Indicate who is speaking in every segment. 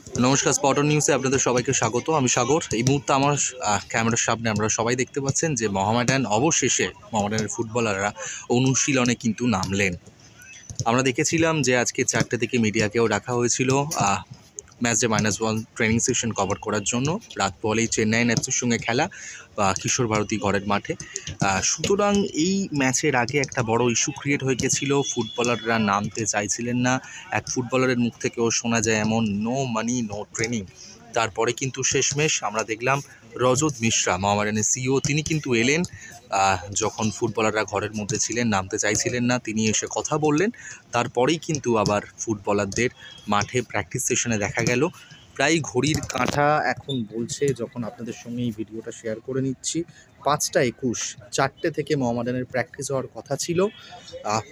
Speaker 1: নমস্কার, স্পটন নিউজে আপনাদের সবাইকে স্বাগত। আমি সাগর। এই মুহূর্তে আমার ক্যামেরার সামনে আপনারা সবাই দেখতে পাচ্ছেন যে মোহামেডান অবশেষে মোহামেডানের ফুটবলাররা অনুশীলনে কিন্তু নামলেন। আমরা দেখেছিলাম যে আজকে 4টে থেকে মিডিয়াকেও ডাকা হয়েছিল match day -1 training session cover করার জন্য। রাত পরেই চেন্নাই এফসির সঙ্গে খেলা কিশোর ভারতী ঘরের মাঠে। সুতরাং এই ম্যাচের আগে একটা বড় ইস্যু ক্রিয়েট হয়ে গেছিল, ফুটবলাররা নামতে চাইছিলেন না। এক ফুটবলারের মুখ থেকেও শোনা যায় এমন, নো মানি নো ট্রেনিং। তারপরে কিন্তু শেষমেশ আমরা দেখলাম রজত মিশ্রা, মোহামেডানের সিইও, তিনি কিন্তু এলেন। যখন ফুটবলাররা ঘরের মধ্যে ছিলেন, নামতে চাইছিলেন না, তিনি এসে কথা বললেন। তারপরেই কিন্তু আবার ফুটবলারদের মাঠে প্র্যাকটিস সেশনে দেখা গেল। প্রায় ঘড়ির কাঁটা এখন বলছে, যখন আপনাদের সঙ্গে এই ভিডিওটা শেয়ার করে নিচ্ছি, 5টা 21। 4টে থেকে মোহামেডানের প্র্যাকটিস হওয়ার কথা ছিল।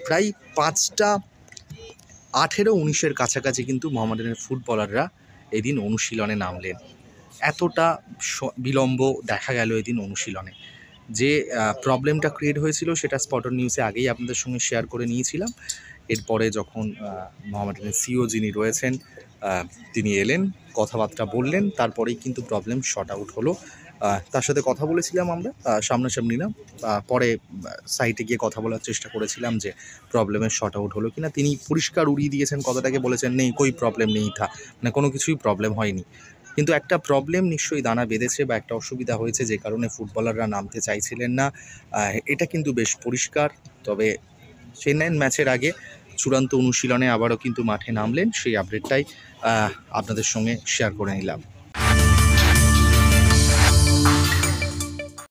Speaker 1: প্রায় 5টা 18-19-এর কাছাকাছি কিন্তু মোহামেডানের ফুটবলাররা এদিন অনুশীলনে নামলেন। এতটা বিলম্ব দেখা গেল এদিন অনুশীলনে। যে প্রবলেমটা ক্রিয়েট হয়েছিল সেটা স্পটন নিউজে আগেই আপনাদের সঙ্গে শেয়ার করে নিয়েছিলাম। এরপরে যখন মোহামেডানের সিইও যিনি রয়েছেন তিনি এলেন, কথাবার্তা বললেন, তারপরেই কিন্তু প্রবলেম শর্ট আউট হলো। তার সাথে কথা বলেছিলাম আমরা সামনাসামনি না, পরে সাইটে গিয়ে কথা বলার চেষ্টা করেছিলাম যে প্রবলেমের শর্ট আউট হলো কিনা। তিনি পরিষ্কার উড়িয়ে দিয়েছেন কথাটাকে, বলেছেন নেই, কোই প্রবলেম নেই থা, মানে কোনো কিছুই প্রবলেম হয়নি। কিন্তু একটা প্রবলেম নিশ্চয়ই দানা বেঁধেছে বা একটা অসুবিধা হয়েছে, যে কারণে ফুটবলাররা নামতে চাইছিলেন না। এটা কিন্তু বেশ পরিষ্কার। তবে চেন্নাইয়ের ম্যাচের আগে চূড়ান্ত অনুশীলনে আবারও কিন্তু মাঠে নামলেন, সেই আপডেটটাই আপনাদের সঙ্গে শেয়ার করে নিলাম।